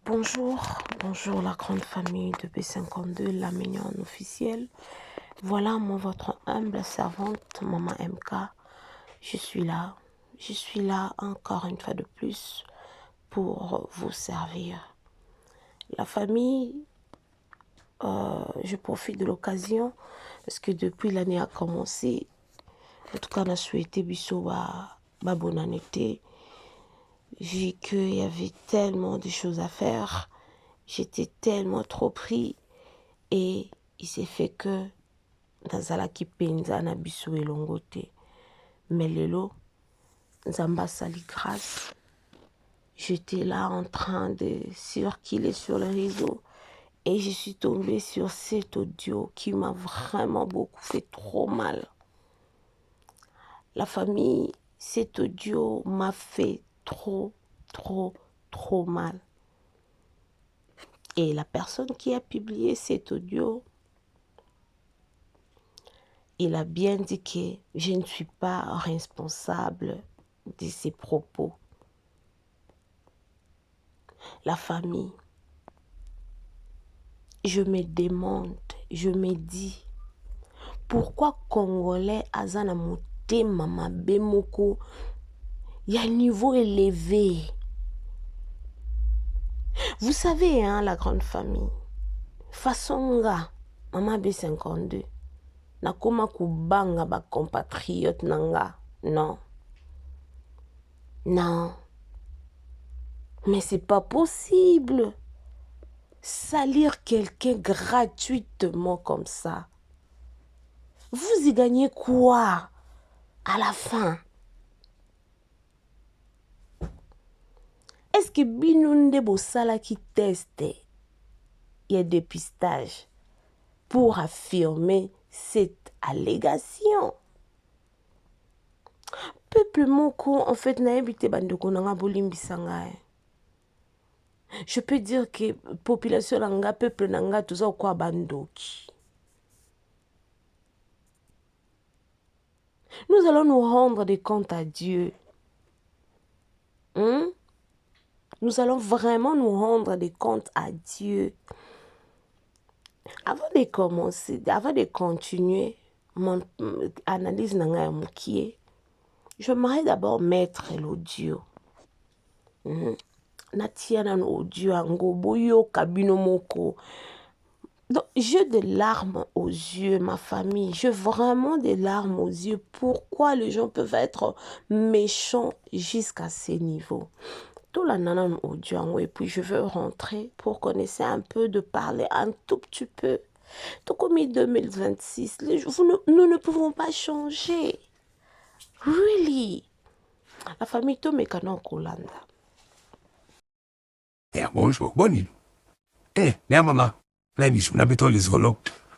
Bonjour la grande famille de B52, la mignonne officielle. Voilà moi votre humble servante, Maman MK. Je suis là encore une fois de plus pour vous servir. La famille, je profite de l'occasion parce que depuis l'année a commencé, en tout cas on a souhaité Bissot ma bonne année. Vu qu'il y avait tellement de choses à faire, j'étais tellement trop pris et il s'est fait que nazalaki penza na biso elongo te. Mais lelo, Nzamba sali grâce. J'étais là en train de circuler sur le réseau et je suis tombée sur cet audio qui m'a vraiment beaucoup fait trop mal. La famille, cet audio m'a fait trop mal. Et la personne qui a publié cet audio, il a bien dit que je ne suis pas responsable de ses propos. La famille, je me demande, je me dis, pourquoi Congolais azana motema mabe moko ya niveau élevé? Vous savez, hein, la grande famille, façon nga, Maman B52, nakoma kubanga ba compatriote nanga, non. Non. Mais c'est pas possible. Salir quelqu'un gratuitement comme ça. Vous y gagnez quoi à la fin? Est-ce que Binunde Bossala qui teste il y a dépistage pour affirmer cette allégation? Peuple moko en fait na habité bandoko nanga bolimbisanga. Je peux dire que population nanga peuple nanga tout ça quoi bandoki. Nous allons nous rendre des comptes à Dieu. Nous allons vraiment nous rendre des comptes à Dieu. Avant de commencer, avant de continuer mon analyse nanga ya mukie, j'aimerais d'abord mettre l'audio. Natia nan audio ango boyo kabino moko. Donc, j'ai des larmes aux yeux, ma famille. J'ai vraiment des larmes aux yeux. Pourquoi les gens peuvent être méchants jusqu'à ces niveaux? Tout la nanan audio et puis je veux rentrer pour qu'on essaie un peu de parler un tout petit peu. Tout comme 2026, nous ne pouvons pas changer. Really? La famille Tomekano Kolanda. Bonjour, bonne Neamama, Lamish, Nabitol is Holo.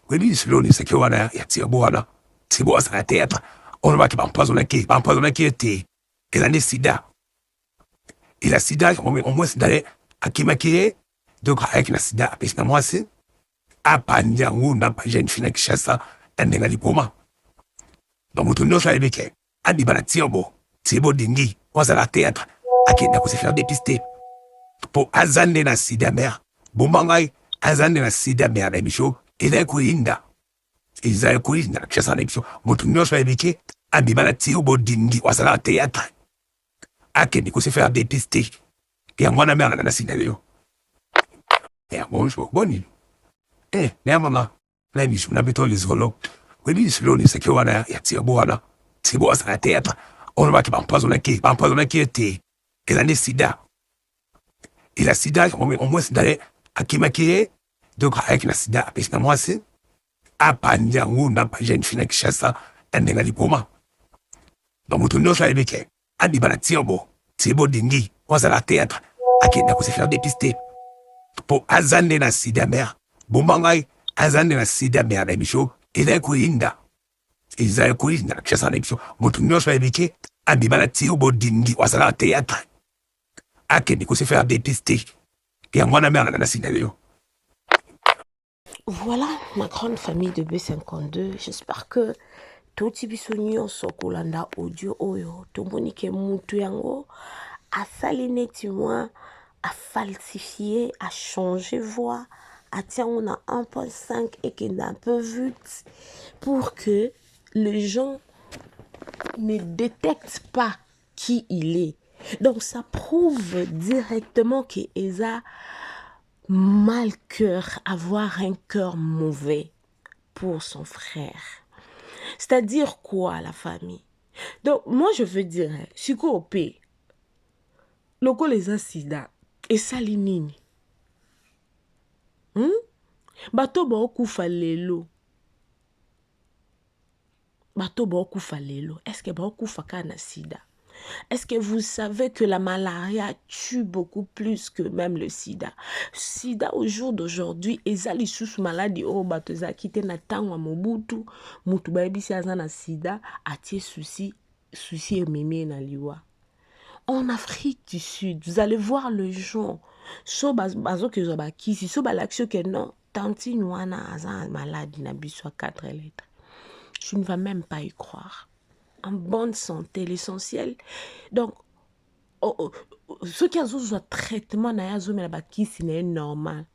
We be slowly secure ya Tiabuana, Tibuas at theatre, on va qui Pampazonaki, et l'année Sida. Et la Sida, au moins d'aller à Kimakie, donc avec la Sida, à Pesnamoise, à Pandiangou, n'a pas jeune fille qui chasse, un négalipoma. Dans mon tournoi, j'avais vécu, à Dibana Tiabo, Tibo Dingi, was à la théâtre, à qui n'a pas se faire dépister. Po azande na sida mère bombangai azande na sida mère na bisho ila kuinda kshasa na bisho mutu nyosho ebike abibala ti obodingi wasala théâtre akende ko se faire dépister et ngwana mère na sida yo bonjour boni ne mama la bisho na beto les holo we bi slowly se kwa na ya ti obwana ti bo wasala théâtre on va ki bampazona ki te et la sida. Et la Sida, au moins, c'est d'aller à Kimakie, donc avec la Sida, à Pesnamoise, à Pandiangou, n'a pas jeune fille qui chasse, un négalipoma. Dans mon tournoi, j'avais vécu, à Dibana Tiabo, Tibo Dingi, was à la théâtre, à qui n'a pas se faire dépister. Pour azande na Sida mère, bombangai, azande na Sida mère, na bicho, et là, Kuinda. Et ça, Kuinda, qui chasse na bicho, mon tournoi, j'avais vécu, à Dibana Tiabo Dingi, was à la théâtre. Akende ko se faire dépister. Et à moi, la mère, la scénario. Voilà ma grande famille de B52. J'espère que tout tibisonio sokolanda audio oyo. Tomonike mutu yango. Asali neti moi à falsifier, à changer voix, à tiens, on a 1.5 et qu'on a un peu vite pour que les gens ne détectent pas qui il est. Donc ça prouve directement qu'Eza mal cœur, avoir un cœur mauvais pour son frère. C'est-à-dire quoi, la famille? Donc moi je veux dire, si on paie, loko les sida et salinini. Bato ba okufa lelo. Bato ba okufa lelo. Est-ce que ba okufa kana sida? Est-ce que vous savez que la malaria tue beaucoup plus que même le sida? Sida au jour d'aujourd'hui, ezali sous maladie oh bato za kite na tango mobutu, mutu ba ebisi azana sida, atie souci ememe na liwa. En Afrique du Sud, vous allez voir le gens, so bazo ke zo ba kisi, so ba l'action que non, tanti noana azan maladie na biswa 4 lettres. Je ne vais même pas y croire. En bonne santé, l'essentiel. Donc, ce qui a un traitement c'est normal.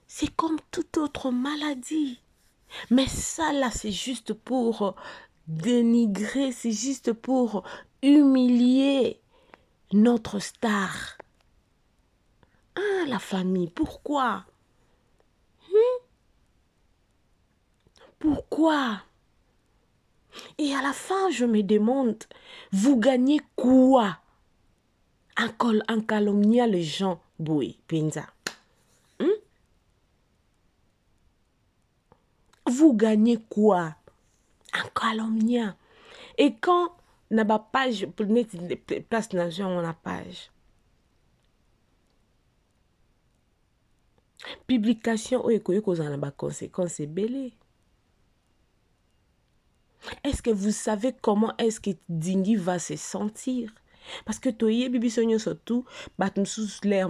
C'est comme toute autre maladie. Mais ça, là, c'est juste pour dénigrer, c'est juste pour humilier notre star. Ah, la famille, pourquoi? Pourquoi? Et à la fin, je me demande, vous gagnez quoi en calomniant les gens? Boui, Pinza. Vous gagnez quoi en calomniant? Et quand on a pas page, pour mettre place nation, on a page. Publication, où on a des conséquences belées. Est-ce que vous savez comment est-ce que Dingi va se sentir? Parce que toye bibi sonyo surtout batumsus l'air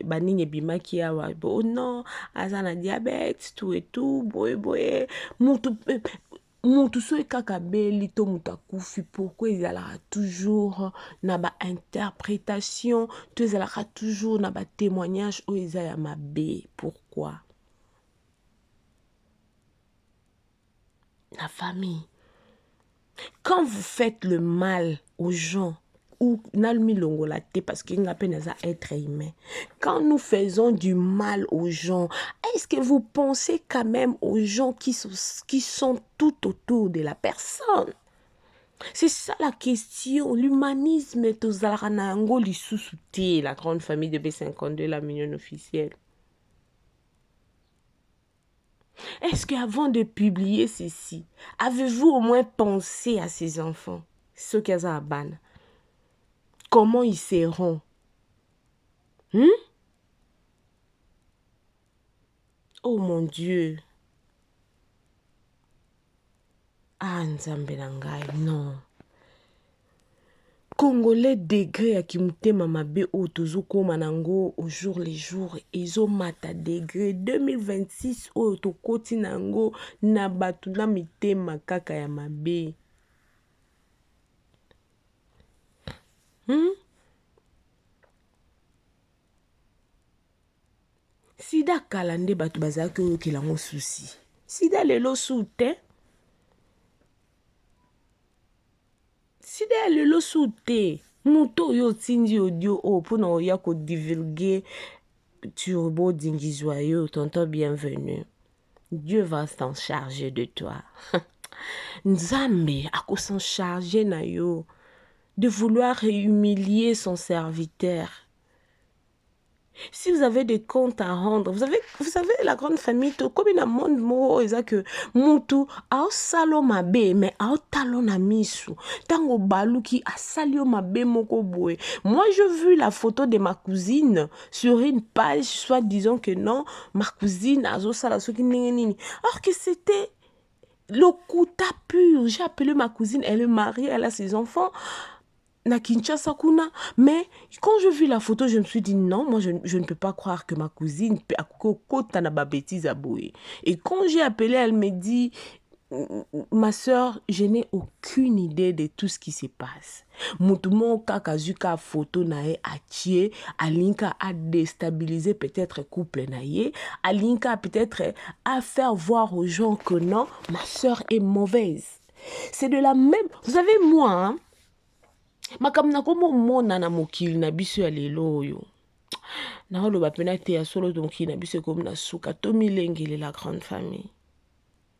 banini bimaki awa oh non azana diabète tout boy mutu so kaka beli to mutakufi pourquoi ils allaient toujours na ba interprétation to ils allaient toujours na ba témoignage où ils allaient ma bé pourquoi? La famille. Quand vous faites le mal aux gens, ou parce qu'il n'y a pas être humain, quand nous faisons du mal aux gens, est-ce que vous pensez quand même aux gens qui sont tout autour de la personne? C'est ça la question. L'humanisme est aux Alaranango, la grande famille de B52, la mignonne officielle. Est-ce qu'avant de publier ceci, avez-vous au moins pensé à ces enfants, ceux qui ont à ban? Comment ils seront? Oh mon Dieu. Ah, Nzambelangai, non. Congolais degré à Kimutema Mabe Otozuko Manango au jour les jours Ezo Mata degré 2026 Otokoti Nango Nabatuna Mitema Kaka ya Mabe. Sida kalande batu bazaki oyo kelango souci. Sida lelo soute. Sida lelo soute. Muto yo tindi audio o pona oya ko divulguer turbo dingizoyo tonton bienvenue. Dieu va s'en charger de toi. Nzambe ako s'en charger na yo de vouloir humilier son serviteur. Si vous avez des comptes à rendre, vous savez la grande famille, comme il y a un monde mo que mutu ao salo mabe mais ao talo na misu. Tango baluki a salio mabe moko boe. Moi j'ai vu la photo de ma cousine sur une page, soit disons que non, ma cousine azo sala soki nini. Alors que c'était le kuta pur. J'ai appelé ma cousine, elle est mariée, elle a ses enfants. Na Kinshasa kuna, mais quand je vis la photo, je me suis dit non, moi je ne peux pas croire que ma cousine a na ba bêtise à bouer. Et quand j'ai appelé, elle me dit ma soeur, je n'ai aucune idée de tout ce qui se passe. Mutumo kakazuka photo nae atie, alinka a déstabiliser peut-être couple nae, alinka peut-être à faire voir aux gens que non, ma soeur est mauvaise. C'est de la même... Vous savez, moi, hein, makamna komo mona na mokili na biso ya lelo oyo. Na oloba pena te ya solo mokili na biso comme na suka to milengele la grande famille.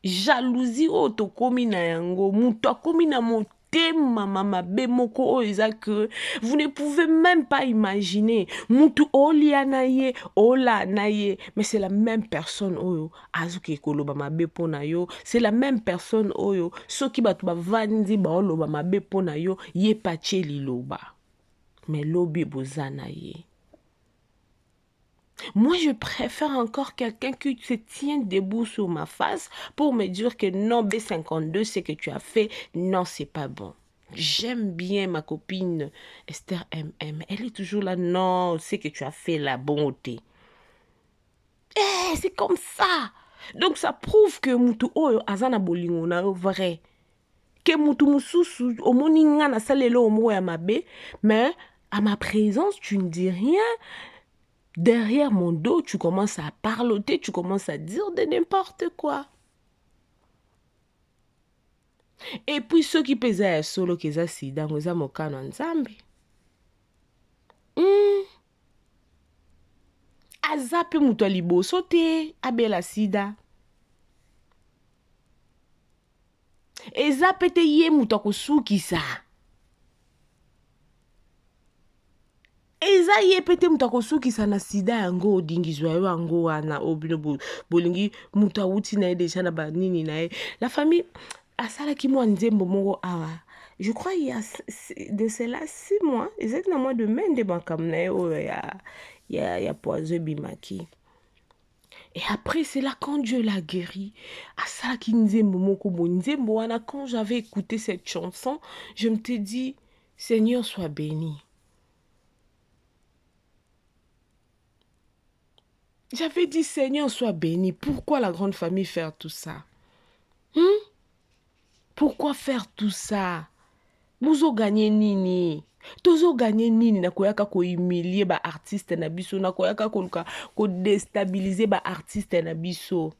Jalousie o to komi na yango, muto komi na motema mama be moko o eza que vous ne pouvez même pas imaginer. Mutu olia na ye, ola na ye, mais c'est la même personne oyo azuki koloba mabe pona yo, c'est la même personne oyo soki batu ba vandi ba oloba mabe pona yo, ye pache liloba. Mais lobi bozana ye. Moi, je préfère encore quelqu'un qui se tient debout sur ma face pour me dire que non, B52, ce que tu as fait, non, c'est pas bon. J'aime bien ma copine Esther MM. Elle est toujours là, non, ce que tu as fait, la bonté. Eh, c'est comme ça. Donc, ça prouve que mutu oyo azana bolingo na vrai. Que mutu mususu, omoninga na salelo omo ya mabe, mais à ma présence, tu ne dis rien. Derrière mon dos, tu commences à parloter, tu commences à dire de n'importe quoi. Et puis ceux qui pesaient solo qui ont sida, nous avons mokano nzambe. Azape muto liboso te abela sida. Ezape te ye muto kosukisa. Eza ye pete mutu akosukisa na sida yango odingizwa yo yango wana obino bolingi mutu awuti na ye deja na banini na ye. La famille asalaki mwa nzembo moko awa. Je crois il y a de cela 6 mois, exactement mois de mai nde makambo na ye oyo ya poison bimaki. Et après, c'est là quand Dieu l'a guéri. Asalaki nzembo moko bo nzembo wana. Quand j'avais écouté cette chanson, je me suis dit, Seigneur sois béni. J'avais dit, Seigneur, sois béni. Pourquoi la grande famille faire tout ça? Pourquoi faire tout ça? Vous gagnez nini? Tozo gagné nini na koyaka ko humilier ba artiste na biso, na koyaka ko déstabiliser ba artiste na biso.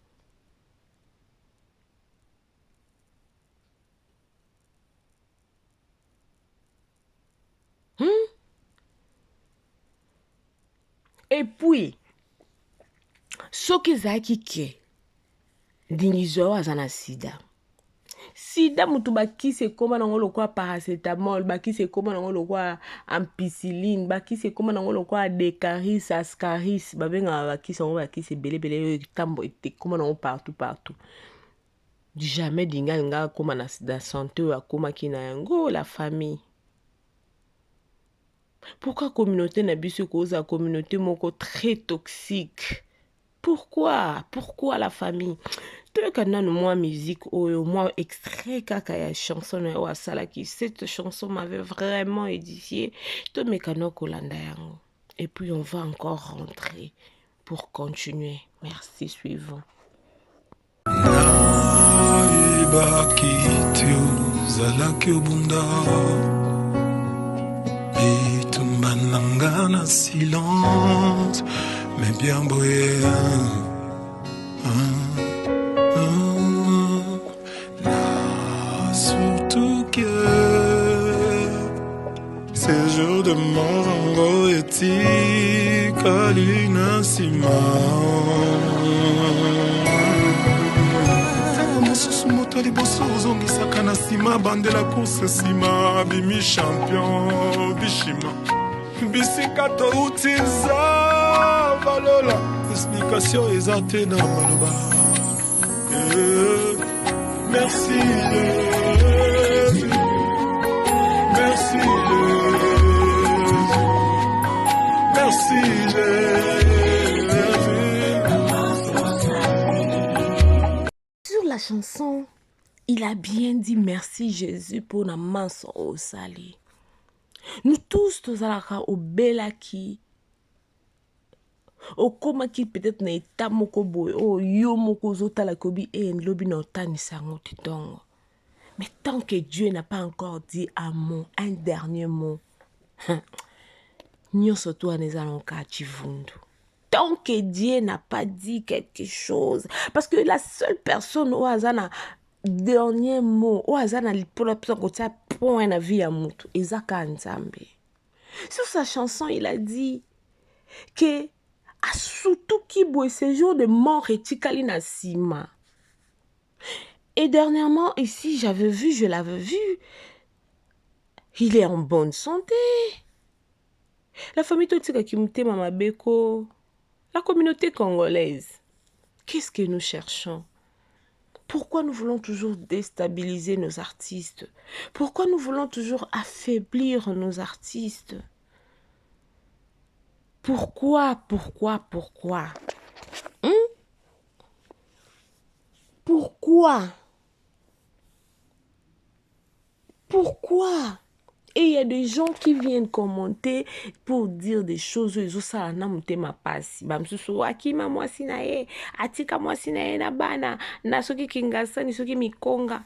Et puis, soki zaki ke dingizo azana sida. Sida mutu bakise koma nango lokwa paracetamol, bakise koma nango lokwa ampicilline, bakise koma nango lokwa Decaris, Ascaris, babenga bakise nango bakise bele tambo ete koma nango partout. Jamais dinga koma na sida santé ou akoma ki na yango la famille. Pourquoi communauté na biso koza communauté moko très toxique? Pourquoi la famille? Moi musique ou moi extrait kaka ya chanson na wa salaki. Cette chanson m'avait vraiment édifié. To mekano kolanda yango. Et puis on va encore rentrer pour continuer. Merci, suivant. Silence, mais bien bruyé. Surtout que ces jours de mon éthique à l'inassima. Moto liboso ozongisaka na nsima bandela course nsima bimi champion bishima bisika touti eza valola explication eza te na maloba. Merci Jésus, merci Jésus, merci Jésus. Sur la chanson, il a bien dit merci Jésus pour la main au sali. Nous tous, tozalaka au belaki, okomaki peut-être na état moko boye yo moko ozotala kobi lobi na otanisa yango te ntongo. Mais tant que Dieu n'a pas encore dit un mot, un dernier mot, nyonso to anezalonka chivundu. Tant que Dieu n'a pas dit quelque chose, parce que la seule personne au hasard dernier mot, au hasard pour la personne qui a point la vie à mutu, Ezaka Nzambe. Sur sa chanson, il a dit que à surtout qui boit ce jour de mort et tikali na sima. Et dernièrement, ici, je l'avais vu. Il est en bonne santé. La famille Totika Kimute Mamabeko, la communauté congolaise. Qu'est-ce que nous cherchons? Pourquoi nous voulons toujours déstabiliser nos artistes? Pourquoi nous voulons toujours affaiblir nos artistes? Pourquoi? Pourquoi? Pourquoi? Pourquoi? Et il y a des gens qui viennent commenter pour dire des choses. Ils ont ça na mutema pasi. Bamsusu akima mwasi na ye, atika mwasi na ye na bana, na soki kingasa ni soki mikonga.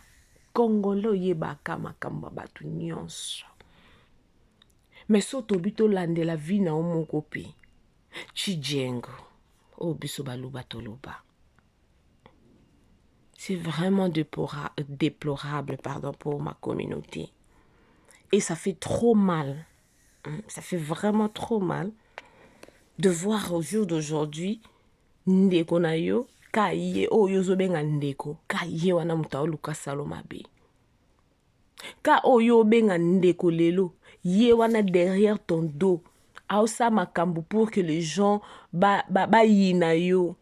Kongolo yebaka makamba batu nyonso. Mais soto bito lande la vie na omoko pe. Chijengo. Oh biso baluba toluba. C'est vraiment déplorable pour ma communauté. Et ça fait trop mal. Ça fait vraiment trop mal de voir au jour d'aujourd'hui ndeko na yo ka ye o yozo benga ndeko ka ye wana muta oluka saloma be. Ka o yo benga ndeko lelo ye wana derrière ton dos. Aosa makambu pour que les gens ba yina yo.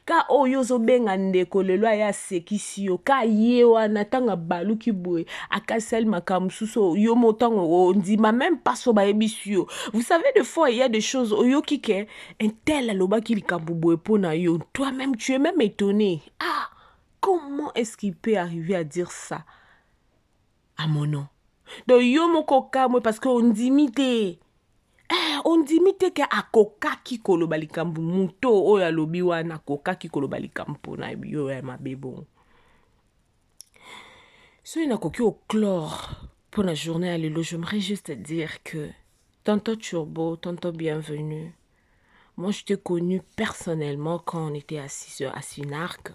Ka oyo zo benga ndeko lelo ya sekisi yo ka ye wana tanga baluki boy akasel makamsuso yo motango on dit même pas so ba ebisio. Vous savez des fois il y a des choses oyo kike un tel aloba ki likambu pona yo toi-même tu es même étonné. Ah, comment est-ce qu'il peut arriver à dire ça à mon nom? Donc yo moko kamwe parce que on dimite. On dimite ke akoka ki koloba likambu muto oya lobi wana akoka ki koloba likambu na yo ya mabebo. So ina koki au chlore pour la journée à l'élo, j'aimerais juste dire que tonton Turbo, tonton bienvenue. Moi je t'ai connu personnellement quand on était assis à Sinarc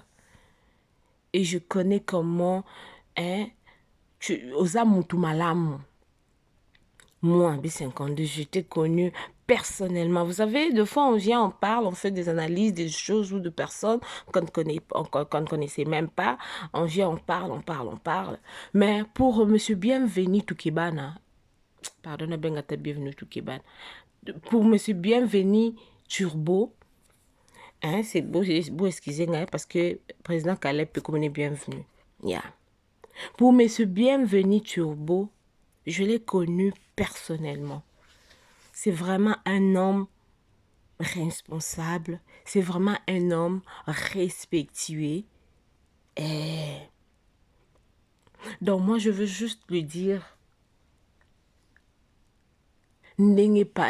et je connais comment tu osa mutu malamu. Moi, en B52, je t'ai connu personnellement. Vous savez, des fois, on vient, on parle, on fait des analyses des choses ou de personnes qu'on ne connaissait même pas. On vient, on parle. Mais pour Monsieur Bienvenu Toukebana, pardonne, Bengata Bienvenu Toukebana, pour Monsieur Bienvenu Turbo, c'est beau, excusez, parce que président Caleb peut communiquer bienvenue. Yeah. Pour Monsieur Bienvenu Turbo, je l'ai connu personnellement. C'est vraiment un homme responsable. C'est vraiment un homme respectueux. Donc moi, je veux juste lui dire, ndenge pa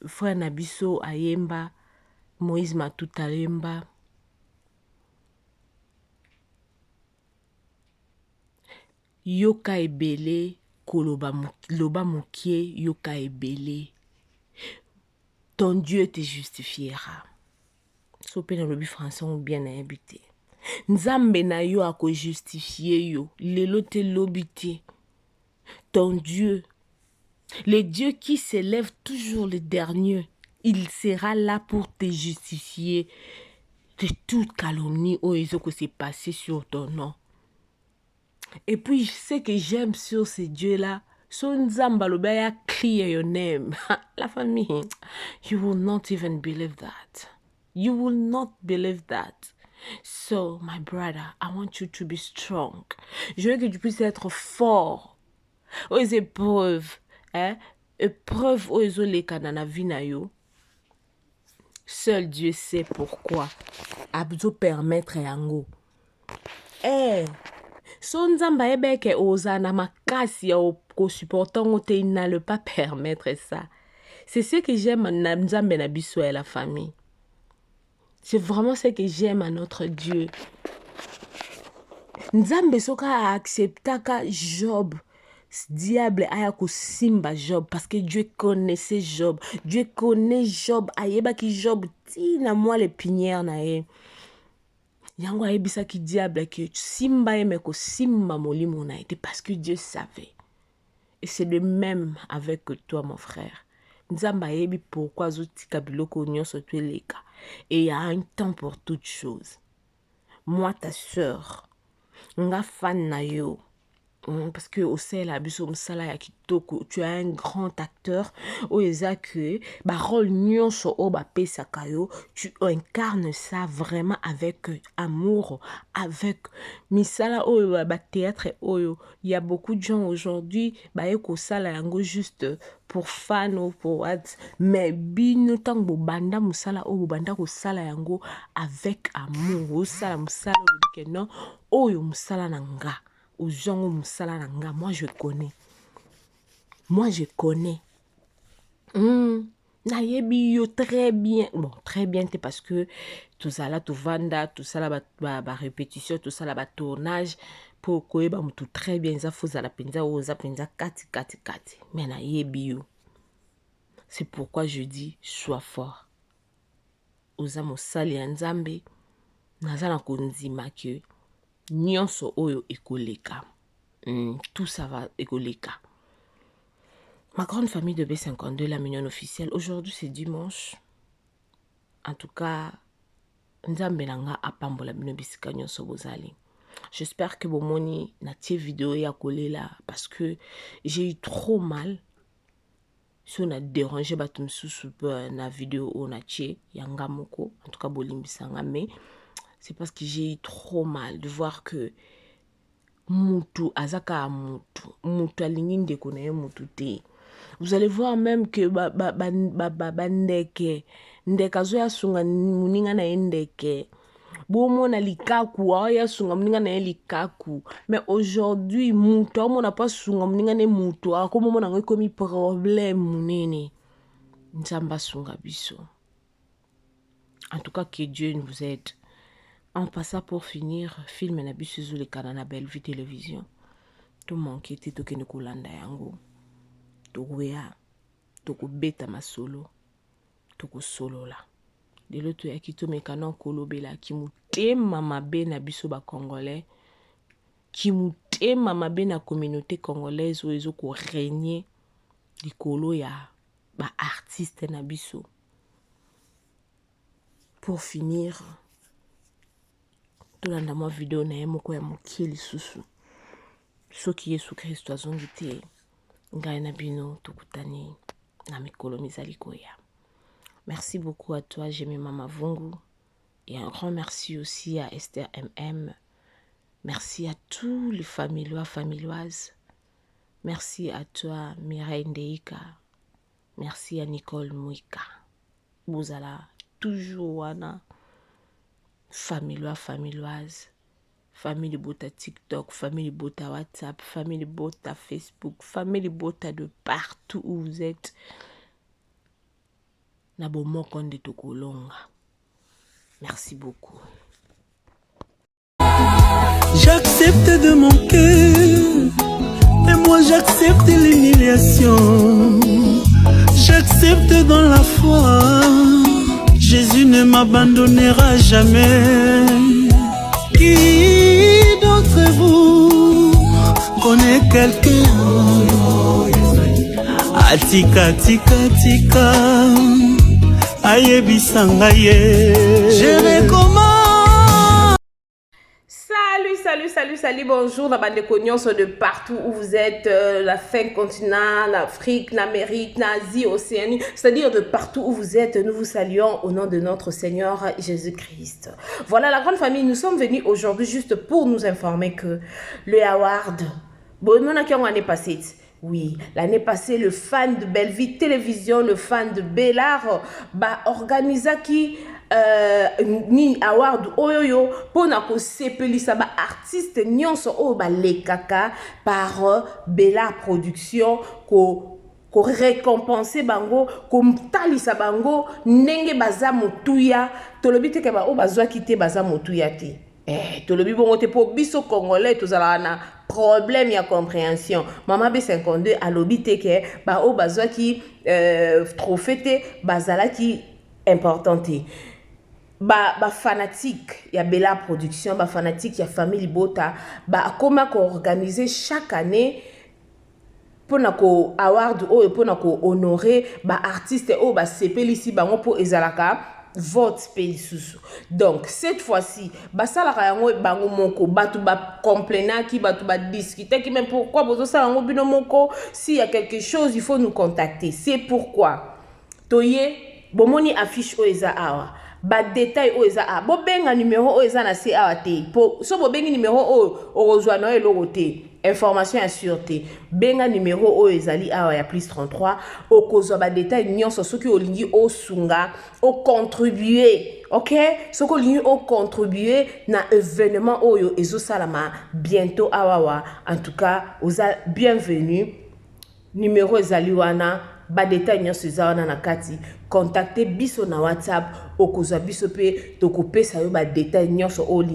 frère Nabiso Ayemba, Moïse Matutalemba, yoka ebele, loba mokie yoka ebele. Ton Dieu te justifiera. Sope na lobi français ou bien na habité. Nzambe na yo ako justifier yo. Lelo te lobité. Ton Dieu, le Dieu qui s'élève toujours le dernier, il sera là pour te justifier de toute calomnie ou que c'est passé sur ton nom. Et puis, ce que j'aime sur ces dieux-là, son Zambalobeya clear your name. La famille, you will not even believe that. You will not believe that. So, my brother, I want you to be strong. Je veux que tu puisses être fort aux épreuves. Épreuves aux kanana vinayo. Seul Dieu sait pourquoi. Abdo permettre yango. Son Zamba ebeke ozana makasi ya ko supportant te n'a le pas permettre ça. C'est ce que j'aime na Nzambe na biso et la famille. C'est vraiment ce que j'aime à notre Dieu. Nzambe soka a accepté que Job, diable aya simba Job parce que Dieu connaissait Job. Dieu connaît Job. Ayeba ki Job tina moi les pinières na ye. Yango ayebisa ki diable que simba eme ko simba molimo na été parce que Dieu savait. Et c'est le même avec toi mon frère. Nzamba ayebi pourquoi zotika biloko nyonso tueleka. Et il y a un temps pour toutes choses. Moi ta sœur, nga fan na yo. Parce que au sein la biso msala ya kitoko, tu es un grand acteur o eza que ba rôle nyonso o ba pesa kayo, tu incarnes ça vraiment avec amour, avec misala o ba théâtre oyo. Il y a beaucoup de gens aujourd'hui ba eko sala yango juste pour fan ou pour what, mais bino tang bo banda musala o bo banda ko sala yango avec amour, o sala musala o que non oyo musala nanga. Aux gens moi je connais. Moi je connais. Nayebi yo très bien. Bon, très bien, c'est parce que tout ça là, tout vanda, tout ça là, ba répétition, tout ça là, ba tournage. Pour que ba tout très bien, ça faut la penza ou ça penza kati. Mais nayebi yo. C'est pourquoi je dis, sois fort. Oza mosali ya Nzambe, nazala konzima que nyonso oyo ekoleka. Tout ça va ekoleka. Ma grande famille de B52, la mignonne officielle. Aujourd'hui, c'est dimanche. En tout cas, Nzambe nanga apambola bino bisika nyonso bozali. J'espère que bomoni na tie vidéo ya kolela parce que j'ai eu trop mal. Si on a dérangé batum sous na vidéo on a tie yanga moko. En tout cas, bolimbisanga mais c'est parce que j'ai eu trop mal de voir que mutu azaka mutu alingi ndeko na ye mutu te. Vous allez voir même que ndeka zo ya sunga muninga na ye ndeke. Bomo na likaku ya sunga muninga na ye likaku. Mais aujourd'hui mutu on n'a pas sunga muninga na mutu comme on a comme problème munene. Nzamba sunga biso. En tout cas que Dieu nous aide. En passant pour finir, film na biso le canal na Belle Vie Télévision. Tout manqué te to kene kolanda yango. To wea, to ko beta masolo, to ko solo la. De l'autre ya ki to mekana kolobela ki mutema mabe na biso ba congolais, ki mutema mabe na communauté congolaise o ezo ko régner likolo ya ba artiste na biso. Pour finir, tolanda mwa video na ye moko ya mokie lisusu soki Yesu Kristo azongi te ngai na bino tokutani na mikolo mizali koya. Merci beaucoup à toi Jemima Mama Vungu et un grand merci aussi à Esther MM. Merci à tous les familiois familioises. Merci à toi Mireille Ndeika. Merci à Nicole Mouika. Bozala toujours wana familiois, familioise, famille bota TikTok, famille bota WhatsApp, famille bota Facebook, famille bota de partout où vous êtes. Nabo konde tokolonga. Merci beaucoup. J'accepte de mon cœur, et moi j'accepte l'humiliation. J'accepte dans la foi. Jésus ne m'abandonnera jamais. Qui d'entre vous connaît quelqu'un? Atika, tika, tika. Ayebisanga ye. Je recommence. Salut, bonjour, la bande de cognons de partout où vous êtes, la 5 continents, l'Afrique, l'Amérique, l'Asie, l'Océanie, c'est-à-dire de partout où vous êtes, nous vous saluons au nom de notre Seigneur Jésus-Christ. Voilà la grande famille, nous sommes venus aujourd'hui juste pour nous informer que le award, bon, l'année passée, oui, l'année passée, le fan de Belle Vie Télévision, le fan de Bellard, organisa qui ni award oyoyo pona ko sepelisa ba artiste nyonso o ba lekaka par Bellard Production ko ko récompenser bango ko talisa bango ndenge baza motuya tolobi te ke ba o bazwa kité baza motuya te tolobi bongo te po biso congolais tozala na problème ya compréhension mama B52 alobi te ke ba o bazwa ki trophée te bazala ki importante ba fanatique ya Bella Production ba fanatique ya famille Bota ba koma ko organiser chaque année pour ko award o pour ko honorer ba artiste o ba sepelisi bango po ezalaka vote pelisusu. Donc cette fois-ci basalaka yango bango moko batu ba complainer ki batu ba discuter ki même pourquoi bozo sala yango bino moko s'il y a quelque chose il faut nous contacter. C'est pourquoi toye bomoni affiche o eza awa ba détail o eza a bo benga numéro o eza na se awa te po so bo bengi numéro o ozwa no eloko te information ya sûreté benga numéro o ezali awa ya plus 33 o kozwa ba détail nyonso soki olingi o sunga o contribuer OK soko olingi o contribuer na événement oyo ezosalama bientôt awawa en tout cas oza bienvenue numéro ezali wana ba détail nyonso eza wana na kati contacter biso na WhatsApp okozwa biso pe tokopesa yo ba détail nyonso oli